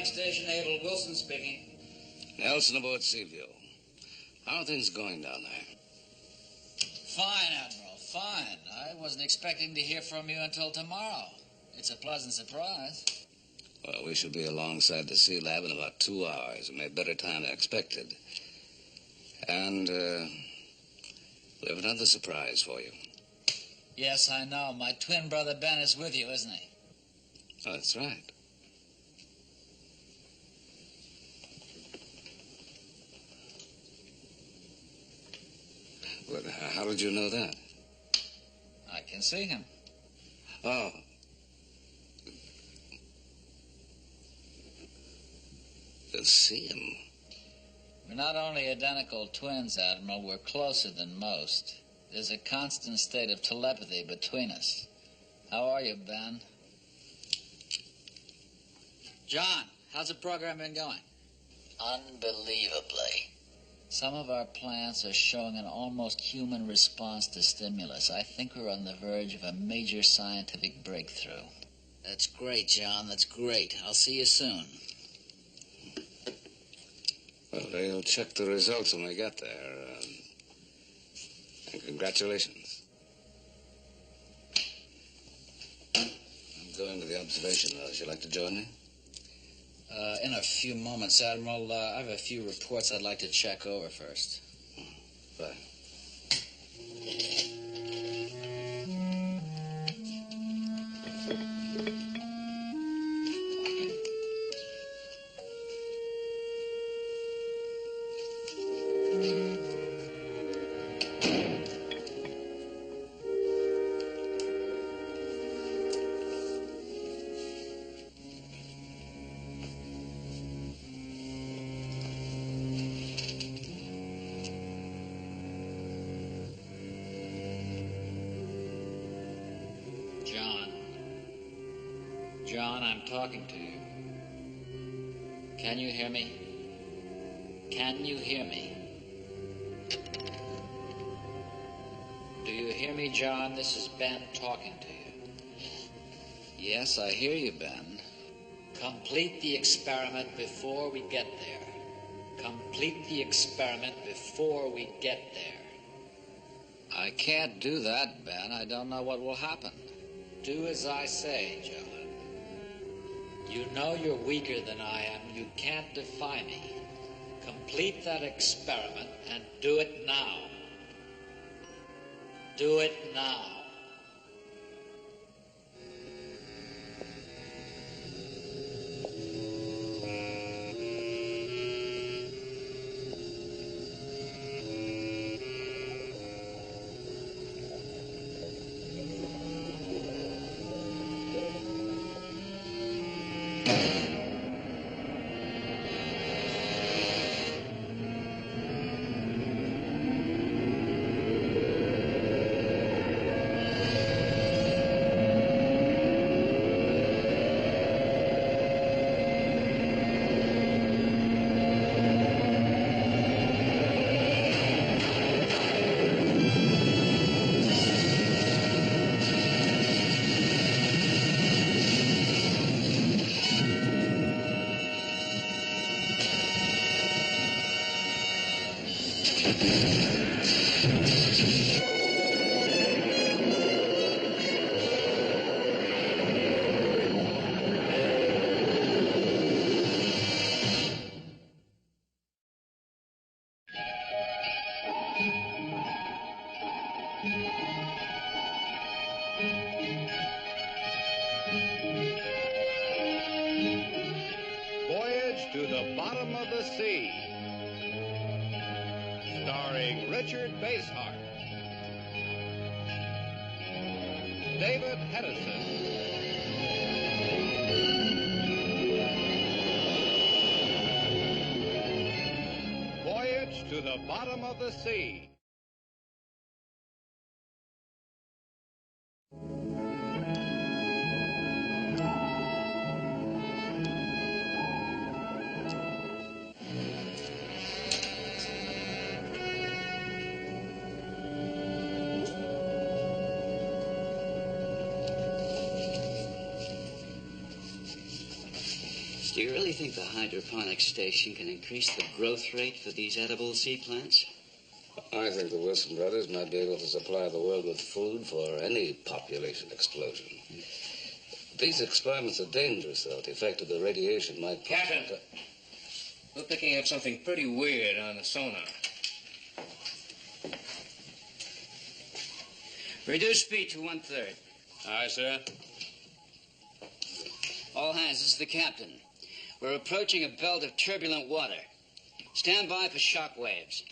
Station Abel Wilson speaking. Nelson aboard Seaview. How are things going down there? Fine, Admiral, fine. I wasn't expecting to hear from you until tomorrow. It's a pleasant surprise. Well, we should be alongside the Sea Lab in about 2 hours. We made better time than expected. And, we have another surprise for you. Yes, I know. My twin brother Ben is with you, isn't he? Oh, that's right. Well, how did you know that? I can see him. Oh. You see him? We're not only identical twins, Admiral, we're closer than most. There's a constant state of telepathy between us. How are you, Ben? John, how's the program been going? Unbelievably. Some of our plants are showing an almost human response to stimulus. I think we're on the verge of a major scientific breakthrough. That's great, John. That's great. I'll see you soon. Well, they'll check the results when we get there. And congratulations. I'm going to the observation house. Would you like to join me? In a few moments, Admiral. I have a few reports I'd like to check over first. Bye. John, I'm talking to you. Can you hear me? Can you hear me? Do you hear me, John? This is Ben talking to you. Yes, I hear you, Ben. Complete the experiment before we get there. Complete the experiment before we get there. I can't do that, Ben. I don't know what will happen. Do as I say, John. You know you're weaker than I am. You can't defy me. Complete that experiment and do it now. Do it now. Voyage to the bottom of the sea. S03E12. Starring Richard Basehart, David Hedison, Voyage to the Bottom of the Sea. Do you really think the hydroponic station can increase the growth rate for these edible sea plants? I think the Wilson brothers might be able to supply the world with food for any population explosion. These experiments are dangerous, though. The effect of the radiation might... Captain, we're picking up something pretty weird on the sonar. Reduce speed to 1/3. Aye, sir. All hands, this is the captain. We're approaching a belt of turbulent water. Stand by for shock waves.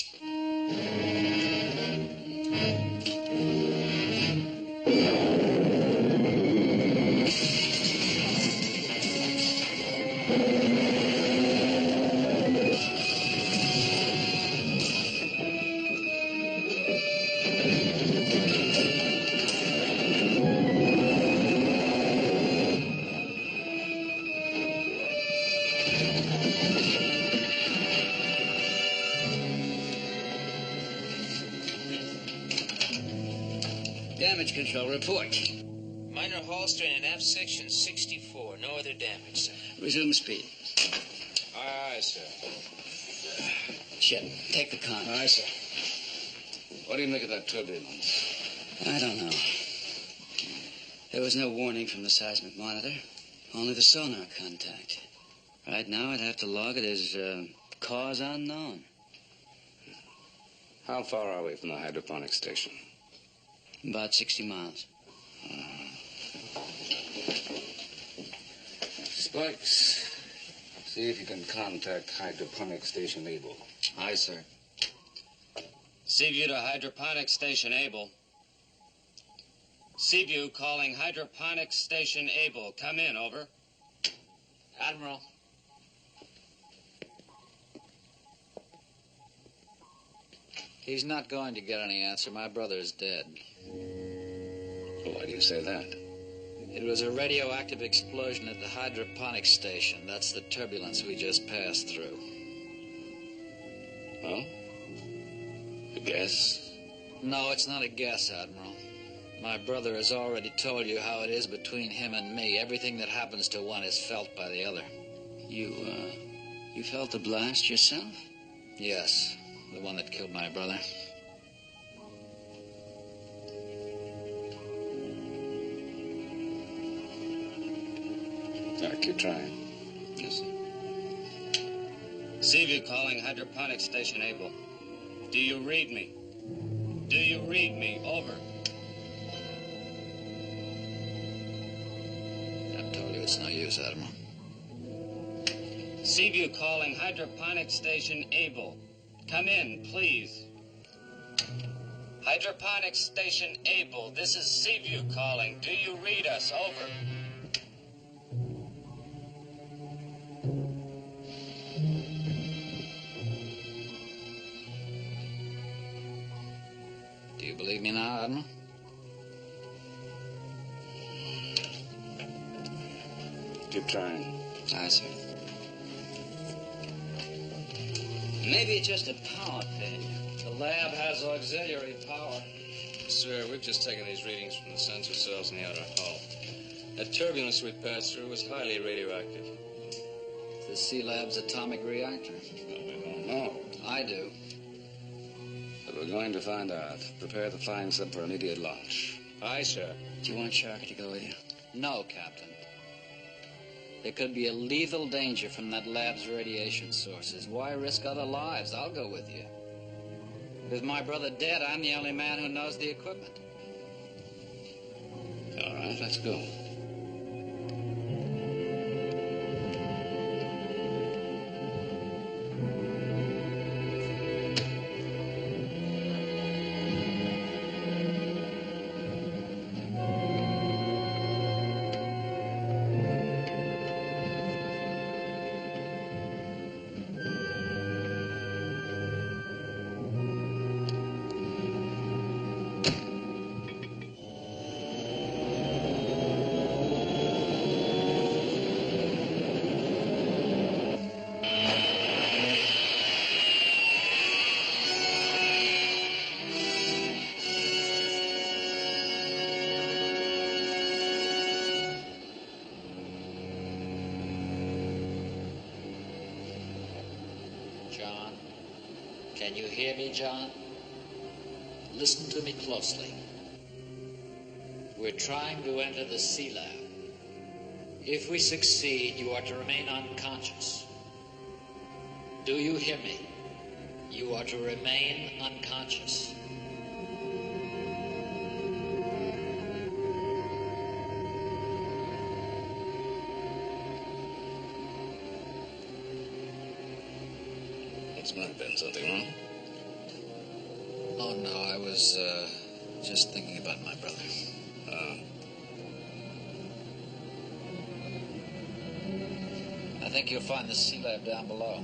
Damage control report. Minor hull strain in aft section 64. No other damage, sir. Resume speed. Aye, sir. Ship, take the con. Aye, sir. What do you make of that turbulence? I don't know. There was no warning from the seismic monitor. Only the sonar contact. Right now, I'd have to log it as cause unknown. How far are we from the hydroponic station? About 60 miles. Spikes, see if you can contact hydroponic station Able. Aye, sir. Seaview to hydroponic station Able. Seaview calling hydroponic station Able. Come in, over. Admiral. He's not going to get any answer. My brother is dead. Why do you say that? It was a radioactive explosion at the hydroponic station. That's the turbulence we just passed through. Well, a guess? No, it's not a guess, Admiral. My brother has already told you how it is between him and me. Everything that happens to one is felt by the other. You felt the blast yourself? Yes, the one that killed my brother. All right, keep trying. Yes, sir. Seaview calling hydroponic station Able. Do you read me? Do you read me? Over. I've told you it's no use, Admiral. Seaview calling hydroponic station Able. Come in, please. Hydroponic station Able. This is Seaview calling. Do you read us? Over. Do you believe me now, Admiral? Keep trying. Aye, sir. Maybe it's just a power failure. The lab has auxiliary power. Sir, we've just taken these readings from the sensor cells in the outer hull. The turbulence we passed through was highly radioactive. The Sea Lab's atomic reactor. We don't know. I do. But we're going to find out. Prepare the flying sub for immediate launch. Aye, sir. Do you want Sharkey to go with you? No, Captain. There could be a lethal danger from that lab's radiation sources. Why risk other lives? I'll go with you. With my brother dead, I'm the only man who knows the equipment. All right, let's go. John. Can you hear me, John? Listen to me closely. We're trying to enter the sea lab. If we succeed, you are to remain unconscious. Do you hear me? You are to remain unconscious. What's might have been something wrong? Oh, no, I was just thinking about my brother. I think you'll find the sea lab down below.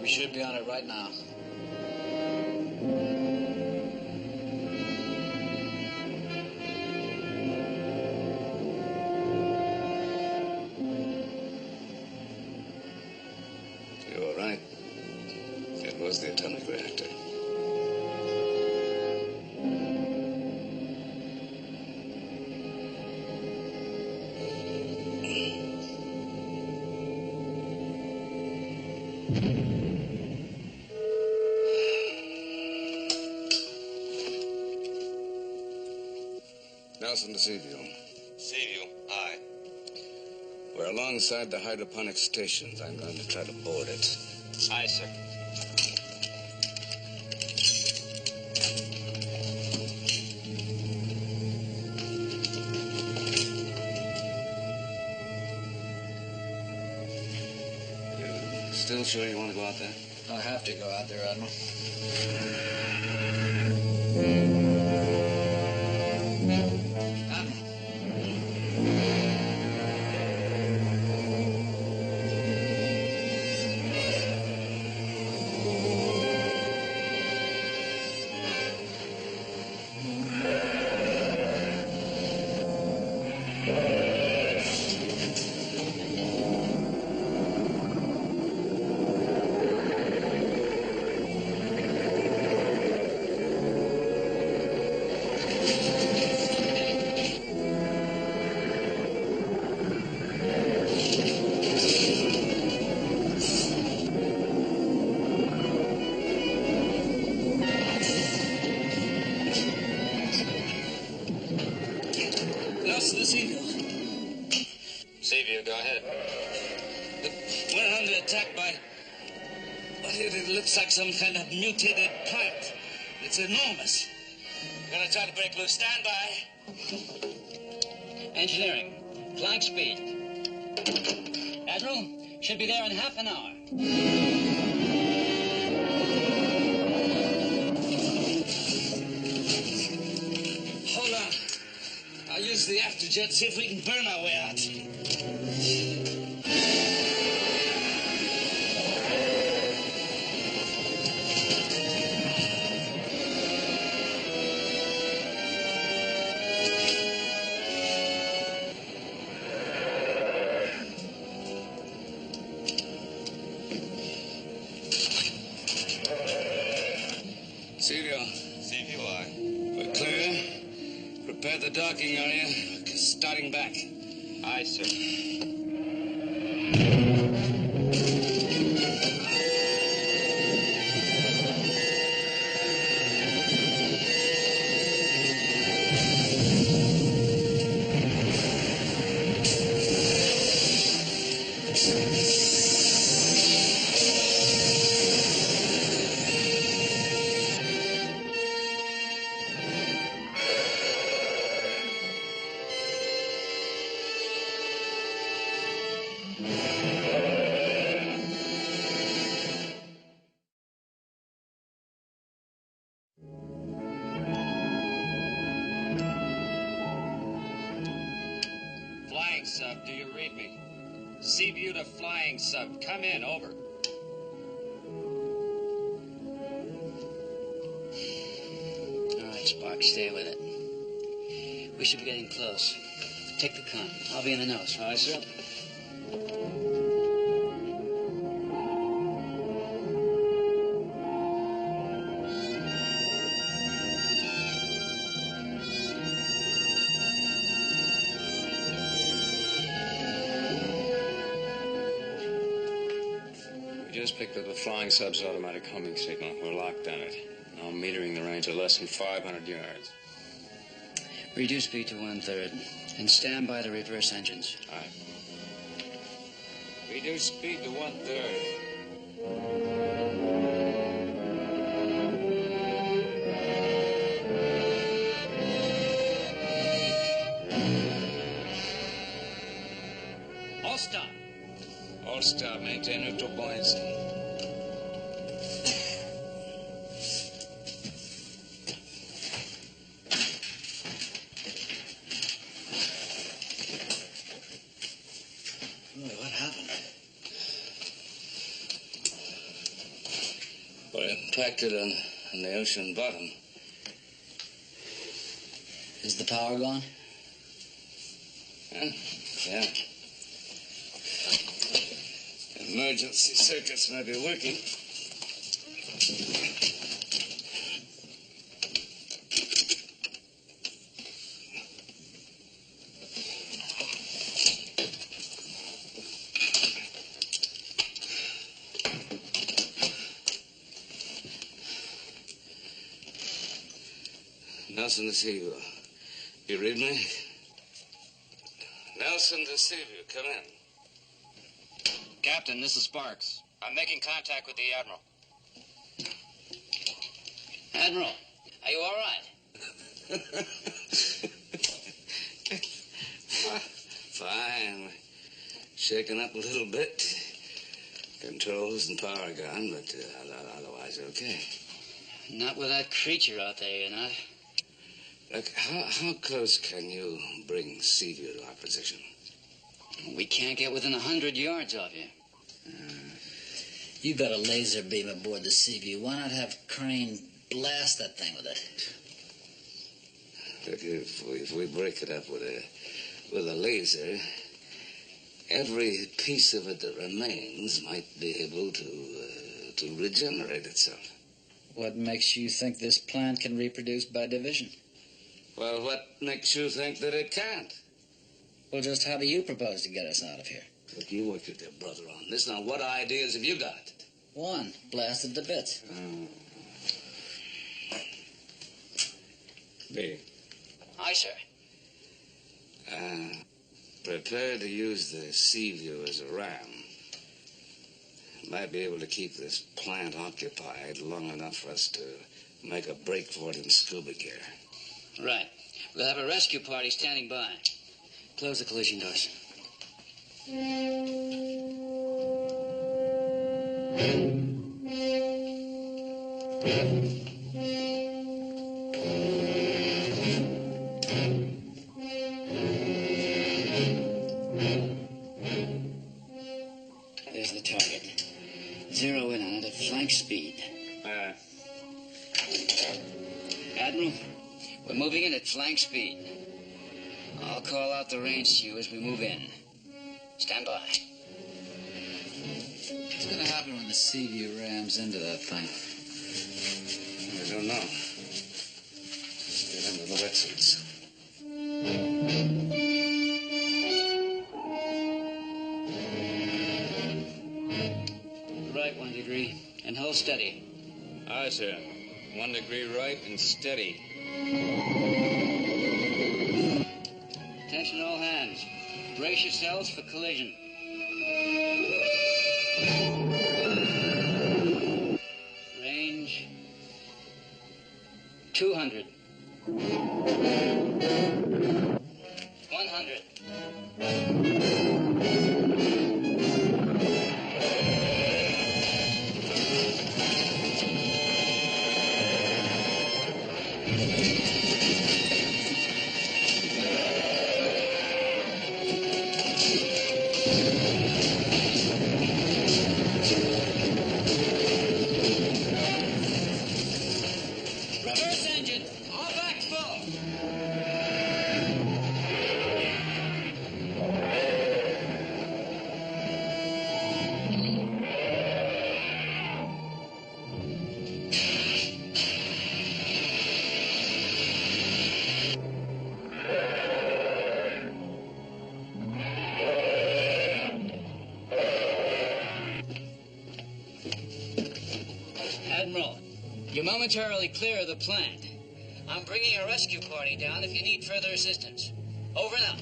We should be on it right now. You were right. It was the atomic reactor. Nelson to Seaview. Seaview, aye. We're alongside the hydroponic stations. I'm going to try to board it. Aye, sir. You still sure you want to go out there? I have to go out there, Admiral. Nelson to Seaview. Seaview, go ahead. We're under attack by what it looks like some kind of mutated plant. It's enormous. We're gonna try to break loose. Stand by. Engineering. Flying speed. Admiral, should be there in half an hour. Hold on. I'll use the afterjet, see if we can burn our way out. Seaview. Seaview, aye. We're clear. Prepare the docking area. Starting back. Aye, sir. Flying sub, do you read me? Seaview to flying sub. Come in, over. Mark. Stay with it. We should be getting close. Take the con. I'll be in the nose. Aye, sir. We just picked up a flying sub's automatic homing signal. We're locked on it. Now metering the range of less than 500 yards. Reduce speed to 1/3 and stand by the reverse engines. Aye. Reduce speed to 1/3. All stop. All stop. Maintain neutral buoyancy. What happened? We're impacted on the ocean bottom. Is the power gone? Huh? Yeah. Emergency circuits might be working. Nelson to see you. You read me? Nelson to see you. Come in. Captain, this is Sparks. I'm making contact with the Admiral. Admiral, are you all right? Fine. Shaken up a little bit. Controls and power gone, but otherwise okay. Not with that creature out there, you're not. Look, how close can you bring Seaview to our position? We can't get within 100 yards of you. You've got a laser beam aboard the Seaview. Why not have Crane blast that thing with it? Look, if we break it up with a laser, every piece of it that remains might be able to regenerate itself. What makes you think this plant can reproduce by division? Well, what makes you think that it can't? Well, just how do you propose to get us out of here? Look, you worked with your brother on this. Now, what ideas have you got? One, blasted to bits. B. Aye, sir. Prepare to use the Seaview as a ram. Might be able to keep this plant occupied long enough for us to make a break for it in scuba gear. Right. We'll have a rescue party standing by. Close the collision doors. There's the target. Zero in on it at flank speed. Admiral, we're moving in at flank speed. I'll call out the range to you as we move in. Stand by. What's going to happen when the Seaview rams into that thing? I don't know. Get into the wetsuits. Right, 1 degree. And hold steady. Aye, sir. 1 degree right and steady. Attention all hands. Brace yourselves for collision. Range 200. 100. Reverse engine. All back Admiral, you're momentarily clear of the plant. I'm bringing a rescue party down if you need further assistance. Over and out.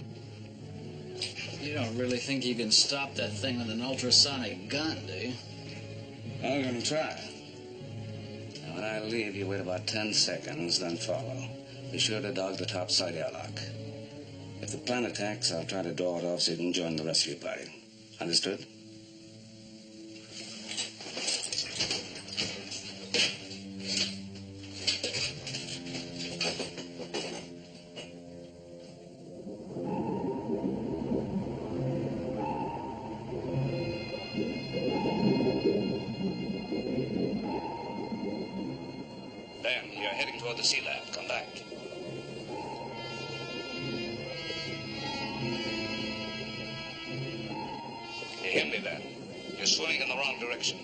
You don't really think you can stop that thing with an ultrasonic gun, do you? I'm going to try. Now, when I leave, you wait about 10 seconds, then follow. Be sure to dog the topside airlock. If the plane attacks, I'll try to draw it off so you can join the rescue party. Understood? Ben, you're heading toward the sea lab. Come back. You hear me, Ben? You're swimming in the wrong direction.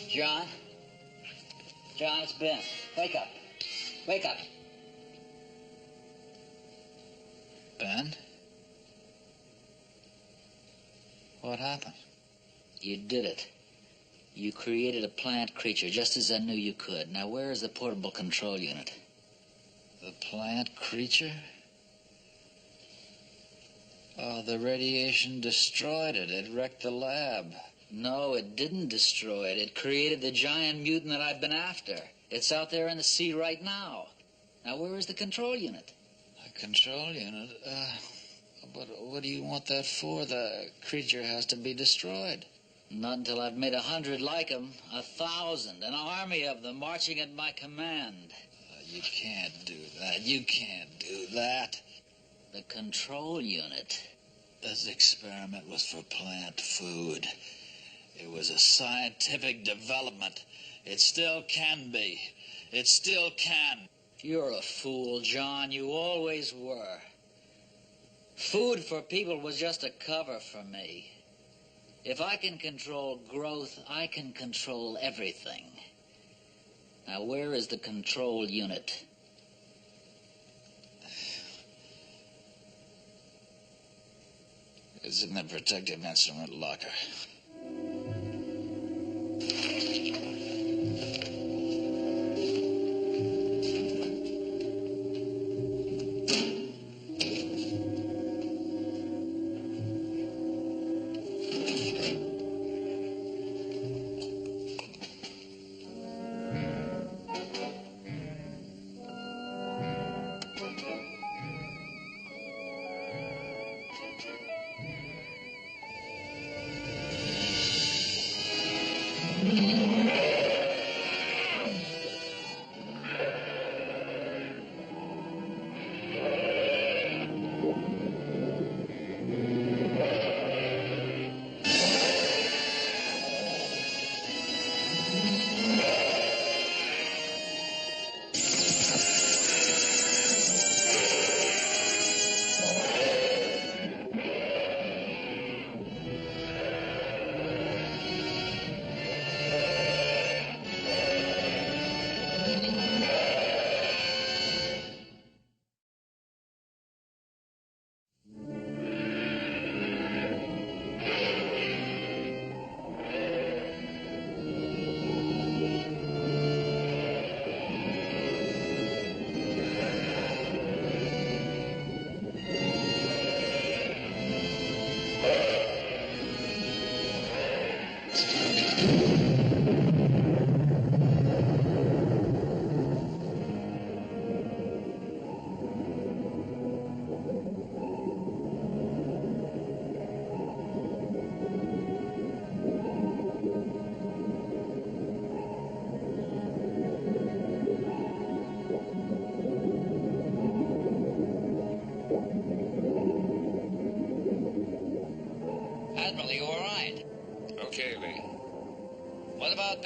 John? John, it's Ben. Wake up. Wake up. Ben? What happened? You did it. You created a plant creature just as I knew you could. Now, where is the portable control unit? The plant creature? Oh, the radiation destroyed it. It wrecked the lab. No, it didn't destroy it. It created the giant mutant that I've been after. It's out there in the sea right now. Now, where is the control unit? The control unit? But what do you want that for? The creature has to be destroyed. Not until I've made 100 like him, 1,000, an army of them marching at my command. You can't do that. You can't do that. The control unit. This experiment was for plant food. It was a scientific development. It still can be. It still can. You're a fool, John. You always were. Food for people was just a cover for me. If I can control growth, I can control everything. Now, where is the control unit? It's in the protective instrument locker.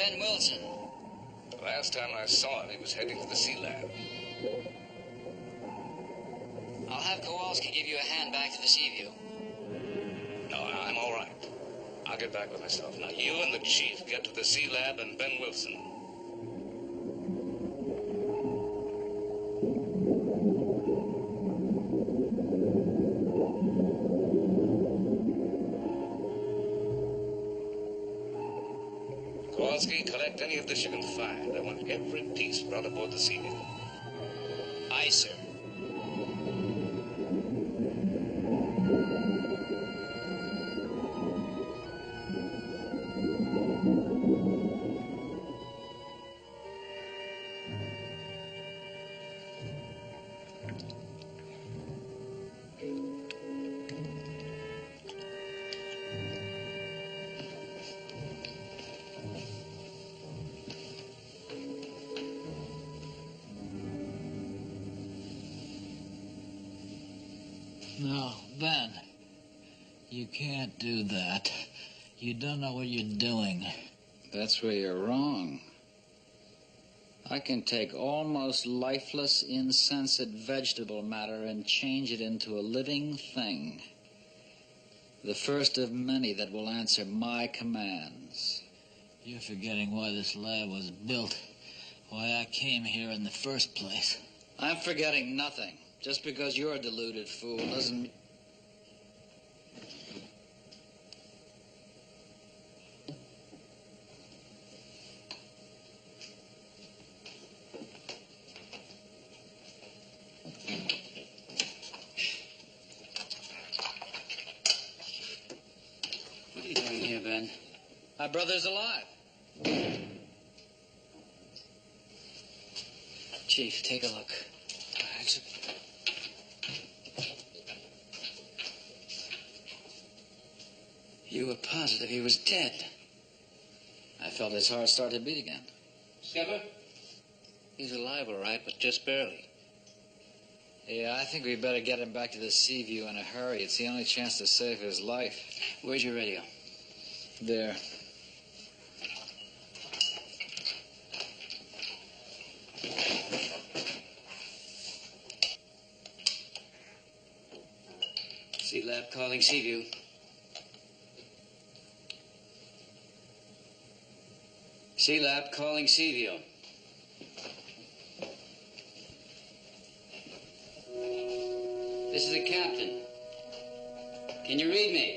Ben Wilson? The last time I saw him, he was heading for the sea lab. I'll have Kowalski give you a hand back to the Seaview. No, I'm all right. I'll get back with myself. Now, you and the chief get to the sea lab and Ben Wilson. Kowalski, collect any of this you can find. I want every piece brought aboard the Seaview. Aye, sir. No, Ben. You can't do that. You don't know what you're doing. That's where you're wrong. I can take almost lifeless, insensate vegetable matter and change it into a living thing. The first of many that will answer my commands. You're forgetting why this lab was built. Why I came here in the first place. I'm forgetting nothing. Just because you're a deluded fool doesn't... What are you doing here, Ben? My brother's alive. Chief, take a look. You were positive he was dead. I felt his heart start to beat again. Skipper? He's alive, all right, but just barely. Yeah, I think we better get him back to the Seaview in a hurry. It's the only chance to save his life. Where's your radio? There. Sea Lab calling Seaview. Sea Lab calling Seaview. This is the captain. Can you read me?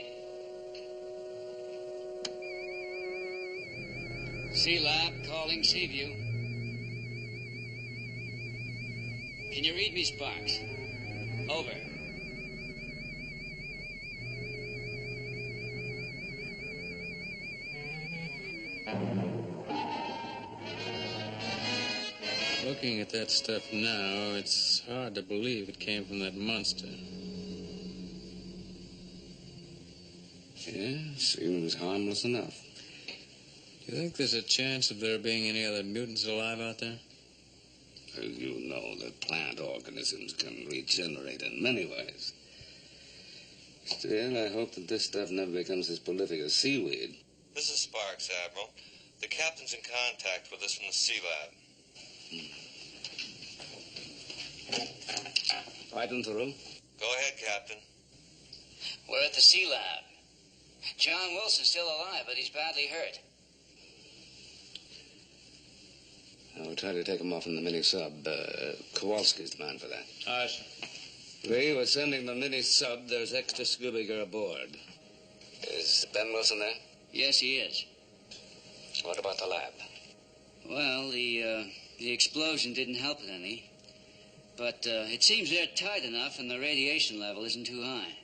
Sea Lab calling Seaview. Can you read me, Sparks? Over. Looking at that stuff now, it's hard to believe it came from that monster. Yeah, seems harmless enough. Do you think there's a chance of there being any other mutants alive out there? As you know, that plant organisms can regenerate in many ways. Still, I hope that this stuff never becomes as prolific as seaweed. This is Sparks, Admiral. The captain's in contact with us from the Sea Lab. Right into the room. Go ahead, Captain. We're at the Sea Lab. John Wilson's still alive, but he's badly hurt. We'll try to take him off in the mini-sub. Kowalski's the man for that. Aye, sir. We were sending the mini-sub. There's extra scuba gear aboard. Is Ben Wilson there? Yes, he is. What about the lab? Well, the explosion didn't help it any. But it seems they're tight enough and the radiation level isn't too high.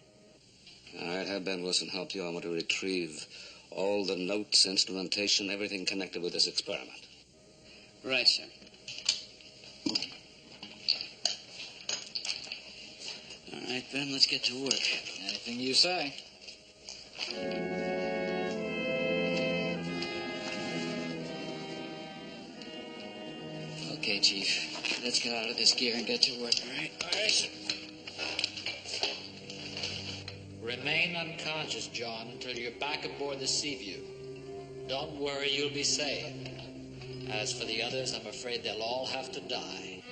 All right, have Ben Wilson help you. I want to retrieve all the notes, instrumentation, everything connected with this experiment. Right, sir. All right, Ben, let's get to work. Anything you say. Okay, Chief. Let's get out of this gear and get to work, all right? All right, sir. Remain unconscious, John, until you're back aboard the Seaview. Don't worry, you'll be safe. As for the others, I'm afraid they'll all have to die.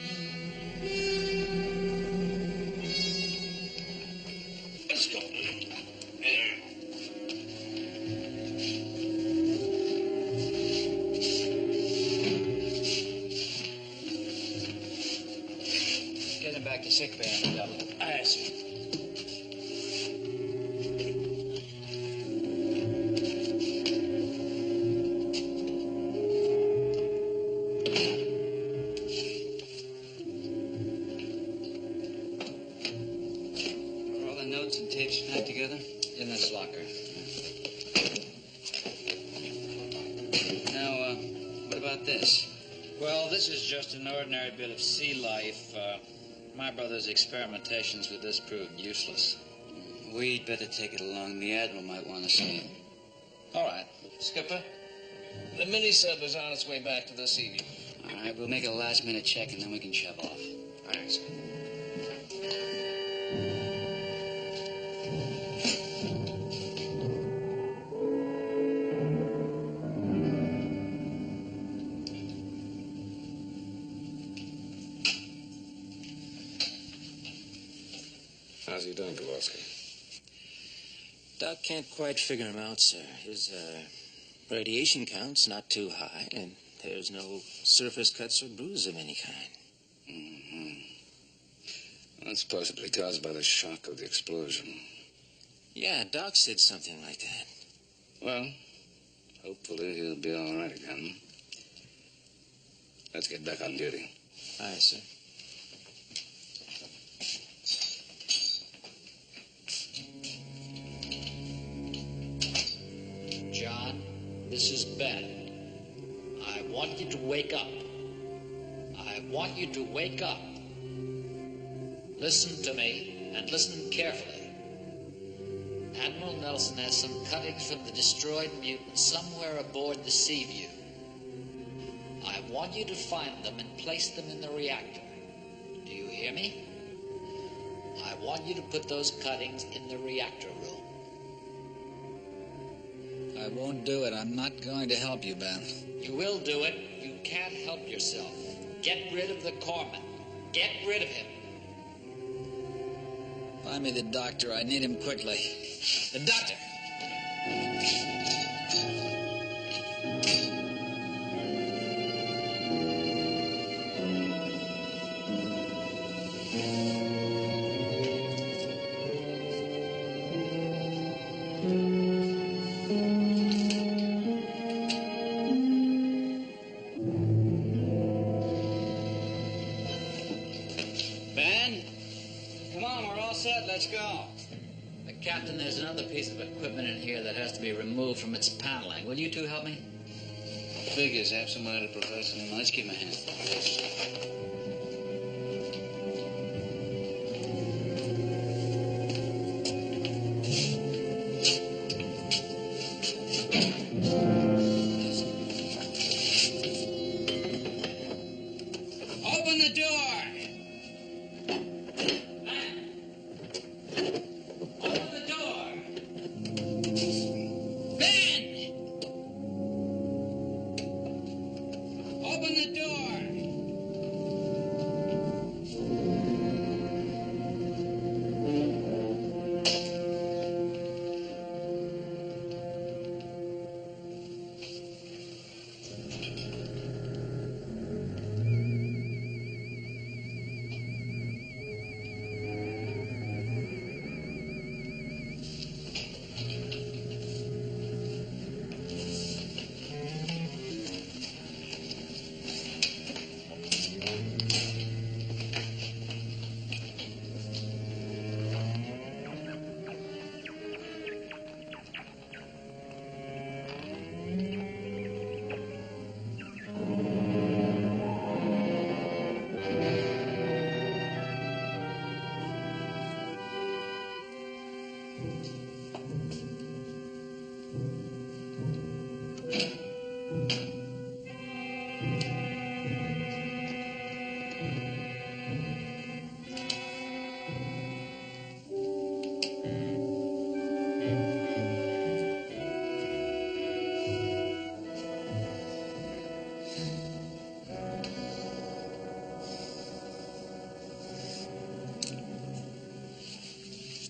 Let's go. Get him back to sick bay on the double. Aye, sir. Are all the notes and tapes packed together? In this locker. Now, what about this? Well, this is just an ordinary bit of sea life. My brother's experimentations with this proved useless. We'd better take it along. The Admiral might want to see it. All right. Skipper, the mini-sub is on its way back to the Sea View. All right, we'll make a last-minute check, and then we can shove off. Aye, sir. How's he doing, Kowalski? Doc can't quite figure him out, sir. His radiation count's not too high, and there's no surface cuts or bruises of any kind. Mm-hmm. That's possibly caused by the shock of the explosion. Yeah, Doc said something like that. Well, hopefully he'll be all right again. Let's get back on duty. Aye, sir. John, this is Ben. I want you to wake up. I want you to wake up. Listen to me, and listen carefully. Admiral Nelson has some cuttings from the destroyed mutant somewhere aboard the Sea View. I want you to find them and place them in the reactor. Do you hear me? I want you to put those cuttings in the reactor room. I won't do it. I'm not going to help you, Ben. You will do it. You can't help yourself. Get rid of the corpsman. Get rid of him. Find me the doctor. I need him quickly. The doctor! Ben? Come on, we're all set. Let's go. Captain, there's another piece of equipment in here that has to be removed from its paneling. Will you two help me? Figures, absent-minded professor. Let's give him a hand. Open the door! Open the door!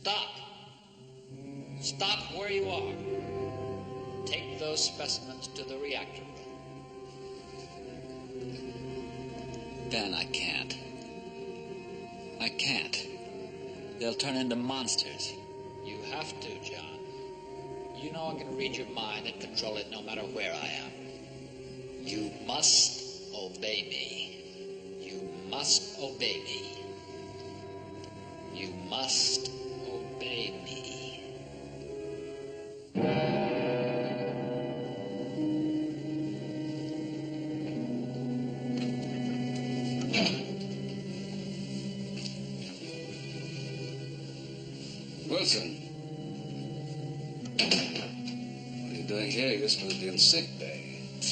Stop. Stop where you are. Take those specimens to the reactor room. Ben, I can't. I can't. They'll turn into monsters. You have to, John. You know I can read your mind and control it no matter where I am. You must obey me. You must obey me. You must obey me. Wilson. What are you doing here? You're supposed to be in sick bay.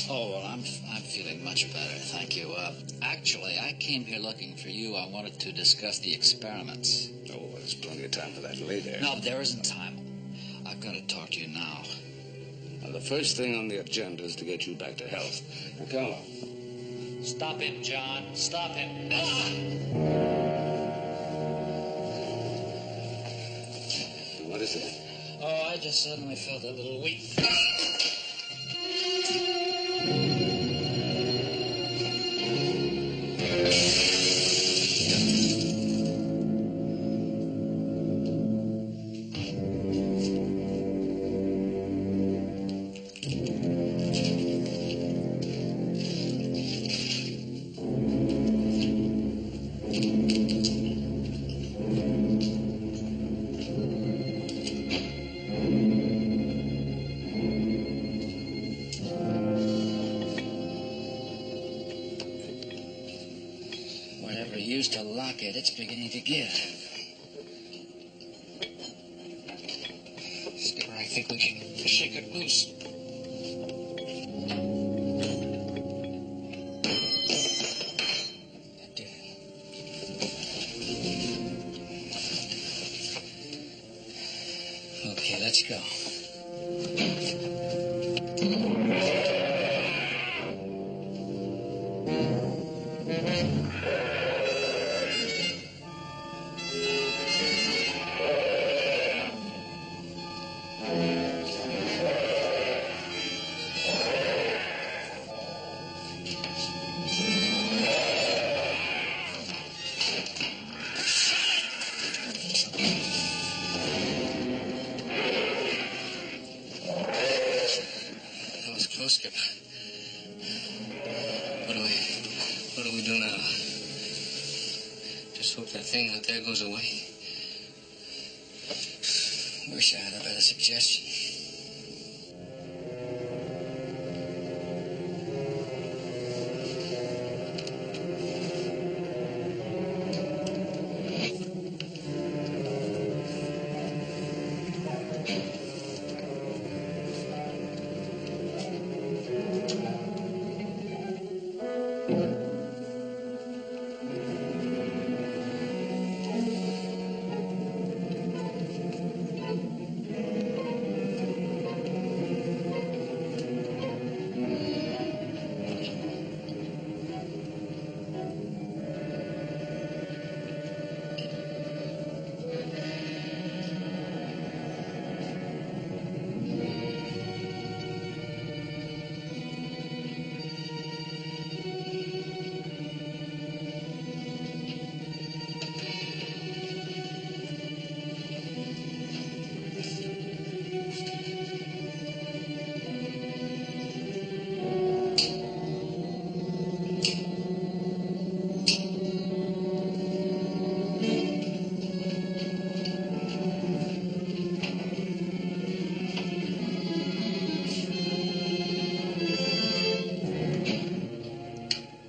Oh, well, I'm feeling much better, thank you. Actually, I came here looking for you. I wanted to discuss the experiments. Oh, well, there's plenty of time for that later. No, there isn't time. I've got to talk to you now. Now, the first thing on the agenda is to get you back to health. Now, come on. Stop him, John. Stop him. What is it? Oh, I just suddenly felt a little weak. Used to lock it. It's beginning to give. Skipper, I think we can shake it loose. That did it. Okay, let's go. What do we do now? Just hope that thing out there goes away. Wish I had a better suggestion.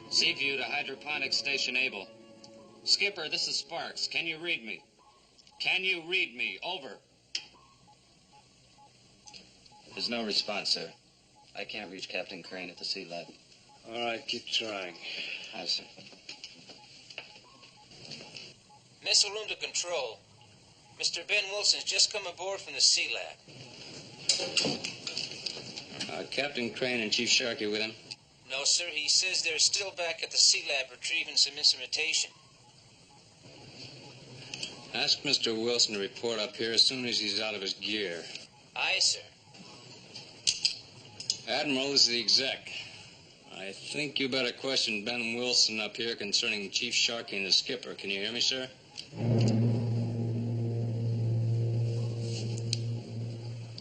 Seaview to Hydroponics Station Able. Skipper, this is Sparks. Can you read me? Can you read me? Over. There's no response, sir. I can't reach Captain Crane at the Sea Lab. All right, keep trying. Aye, sir. Missile room to control. Mr. Ben Wilson's just come aboard from the Sea Lab. Captain Crane and Chief Sharkey with him? No, sir. He says they're still back at the Sea Lab retrieving some instrumentation. Ask Mr. Wilson to report up here as soon as he's out of his gear. Aye, sir. Admiral, this is the exec. I think you better question Ben Wilson up here concerning Chief Sharkey and the skipper. Can you hear me, sir?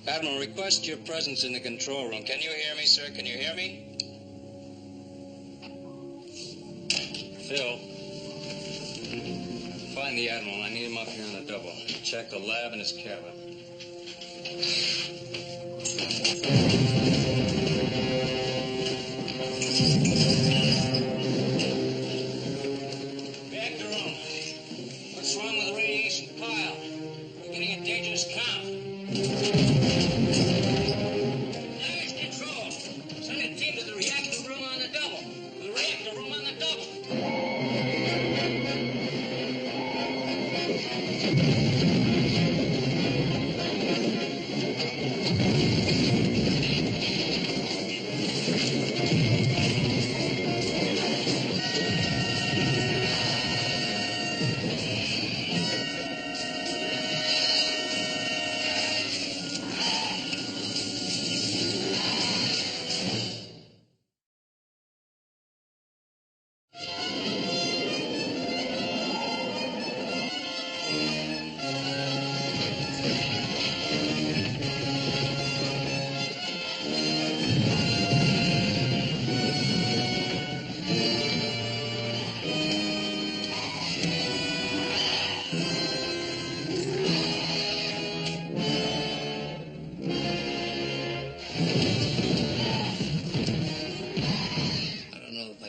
Admiral, request your presence in the control room. Can you hear me, sir? Can you hear me? Phil. Find the Admiral. I need him up here on the double. Check the lab and his cabin. Reactor room. What's wrong with the radiation pile? We're getting a dangerous count. Damage control. Send a team to the reactor room on the double. The reactor room on the double.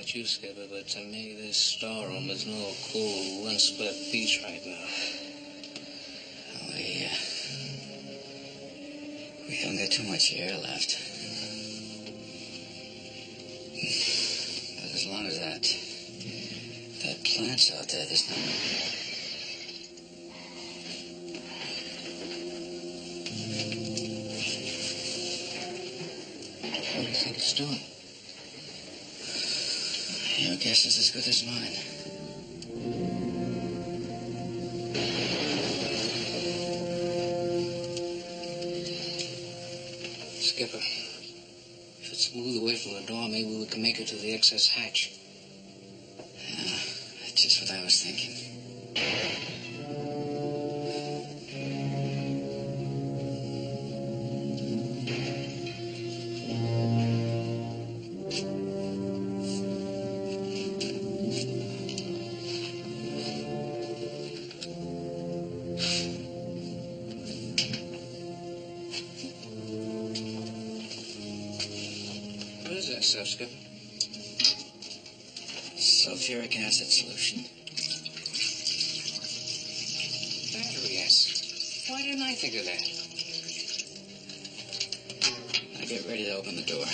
You, Skipper, but to me this storeroom is no cool, one-split beach right now. We haven't got too much air left. But as long as that plant's out there, there's no... What do you think it's doing? Your guess is as good as mine. Skipper, if it's moved away from the door, maybe we can make it to the excess hatch. Yeah, that's just what I was thinking. What is that stuff, Skipper? Sulfuric acid solution. Battery acid. Why didn't I think of that? Now get ready to open the door.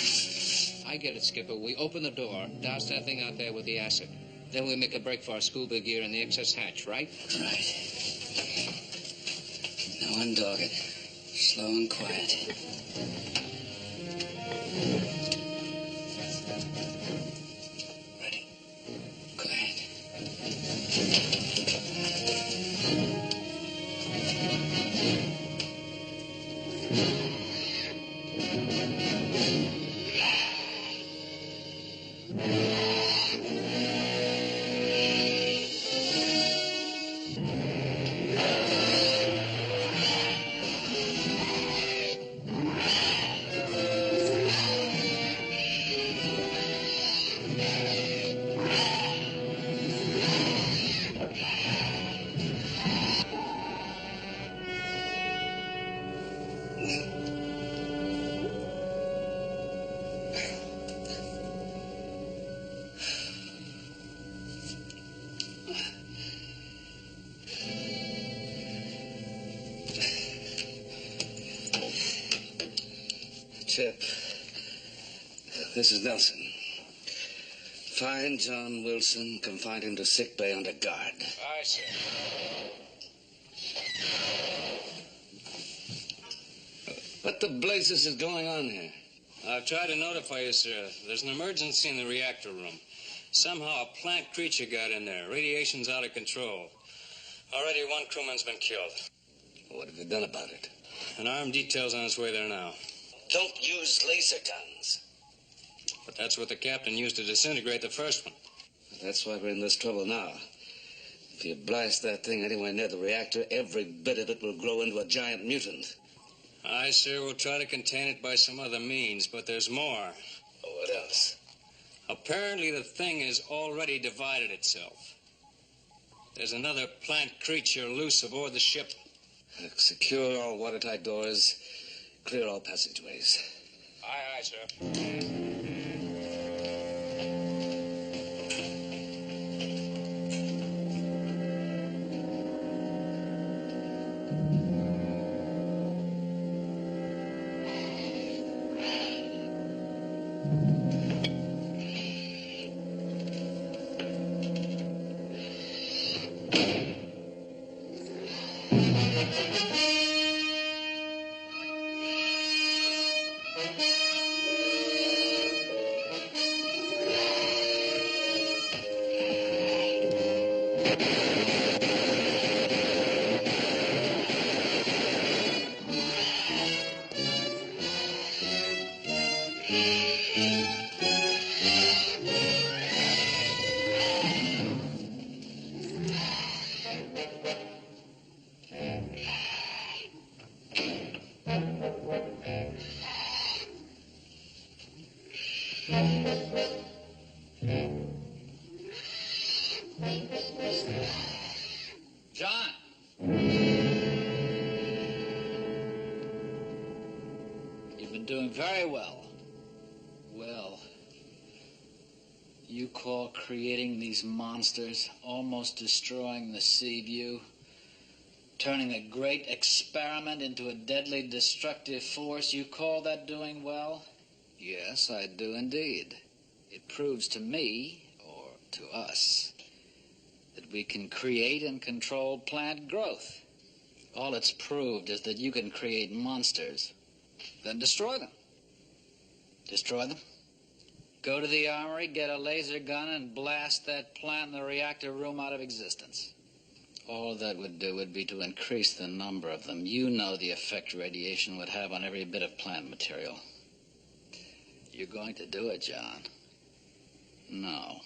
I get it, Skipper. We open the door, douse that thing out there with the acid. Then we make a break for our scuba gear in the excess hatch, right? Right. Now undog it. Slow and quiet. Ready. Go ahead. Chip, this is Nelson. Find John Wilson, confine him to sick bay under guard. Aye, sir. What the blazes is going on here? I've tried to notify you, sir. There's an emergency in the reactor room. Somehow a plant creature got in there. Radiation's out of control. Already one crewman's been killed. What have you done about it? An armed detail's on its way there now. Don't use laser guns. But that's what the captain used to disintegrate the first one. That's why we're in this trouble now. If you blast that thing anywhere near the reactor, every bit of it will grow into a giant mutant. Aye, sir, we'll try to contain it by some other means, but there's more. Oh, what else? Apparently the thing has already divided itself. There's another plant creature loose aboard the ship. Look, secure all watertight doors. Clear all passageways. Aye, aye, sir. John! You've been doing very well. Well, you call creating these monsters, almost destroying the sea view, turning a great experiment into a deadly destructive force, you call that doing well? Yes, I do indeed. It proves to me, or to us, that we can create and control plant growth. All it's proved is that you can create monsters, then destroy them. Destroy them. Go to the armory, get a laser gun, and blast that plant in the reactor room out of existence. All that would do would be to increase the number of them. You know the effect radiation would have on every bit of plant material. You're going to do it, John. No.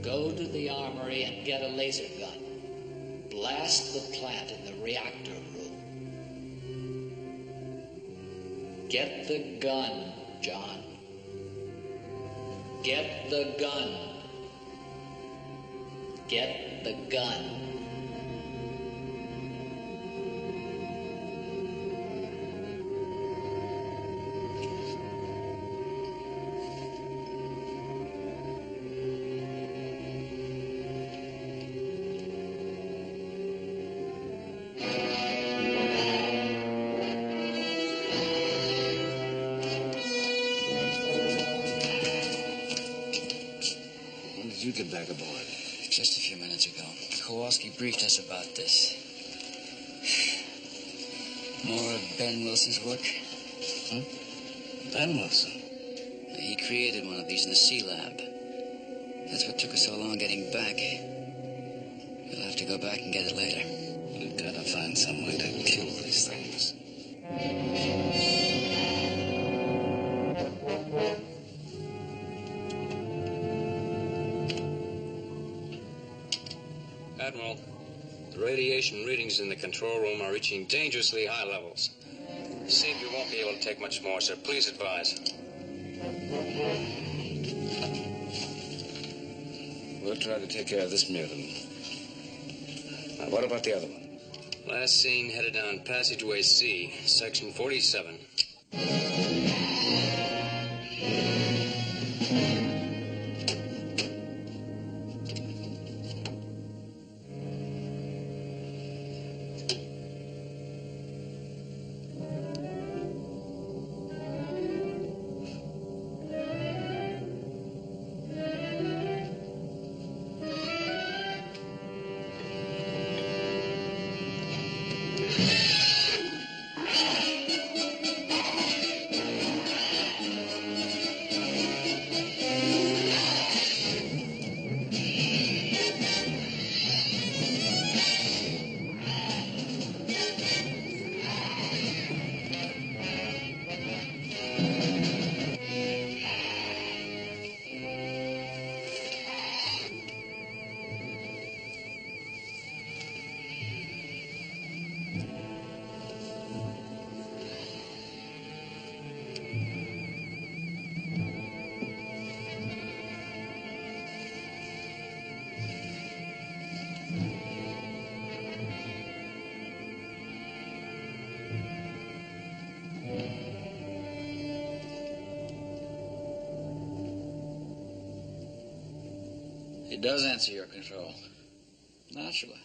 Go to the armory and get a laser gun. Blast the plant in the reactor room. Get the gun, John. Get the gun. Get the gun. When did you get back aboard? Just a few minutes ago. Kowalski briefed us about this. More of Ben Wilson's work. Huh? Ben Wilson? He created one of these in the sea lab. That's what took us so long getting back. We'll have to go back and get it later. We've got to find some way to kill these things. Admiral, the radiation readings in the control room are reaching dangerously high levels. See if you won't be able to take much more, sir. Please advise. We'll try to take care of this mutant. Now, what about the other one? Last seen headed down passageway C, section 47. He does answer your control. Naturally.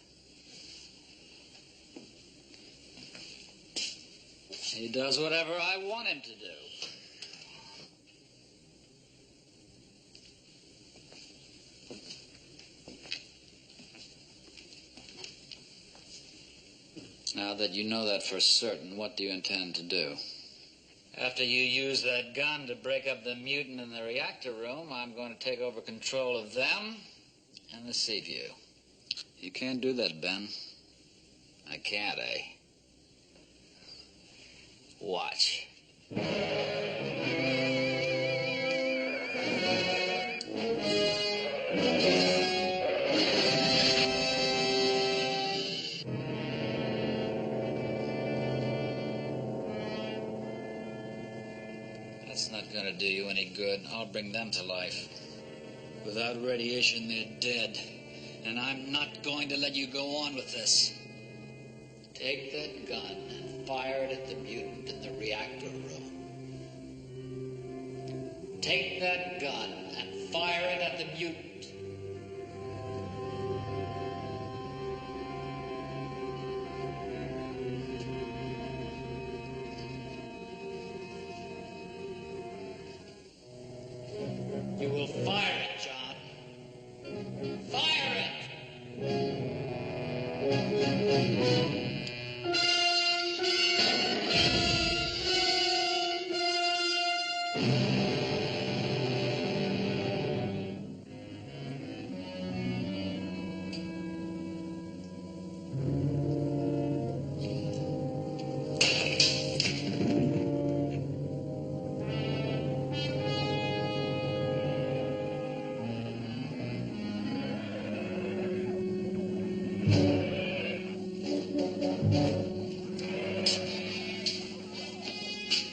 He does whatever I want him to do. Now that you know that for certain, what do you intend to do? After you use that gun to break up the mutant in the reactor room, I'm going to take over control of them and the Seaview. You can't do that, Ben. I can't, eh? Watch. That's not going to do you any good. I'll bring them to life. Without radiation, they're dead. And I'm not going to let you go on with this. Take that gun and fire it at the mutant in the reactor room. Take that gun and fire it at the mutant. You will fire it, John. Fire it!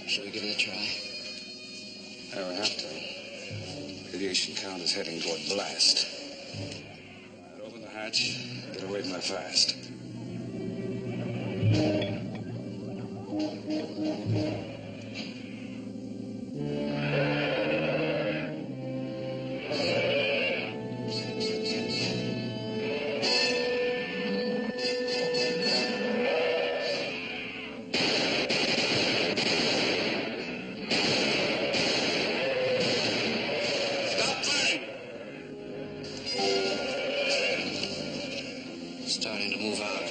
Shall we give it a try? I will have to. Radiation count is heading toward blast. I'd open the hatch, get away from that fast. Starting to move out.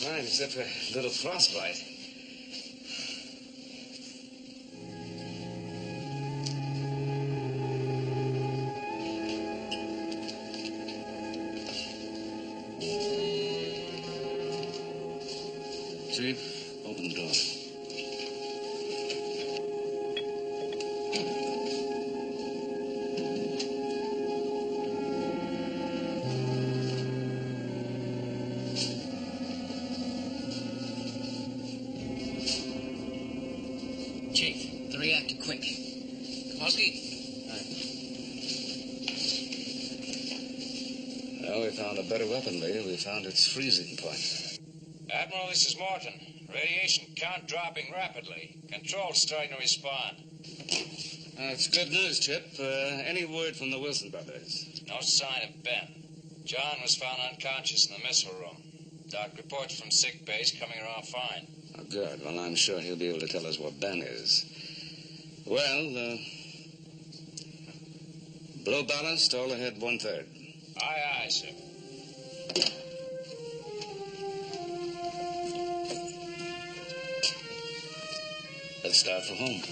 Fine, except for a little frostbite. Chief, open the door. Chief, the reactor, quick. Kowalski. Well, we found a better weapon, Lee. We found its freezing point. Admiral, this is Morton. Radiation count dropping rapidly. Control's starting to respond. That's good news, Chip. Any word from the Wilson brothers? No sign of Ben. John was found unconscious in the missile room. Doc reports from sick bay coming around fine. Oh, good. Well, I'm sure he'll be able to tell us what Ben is. Well, blow ballast, all ahead 1/3. Aye, aye, sir. Let's start for home.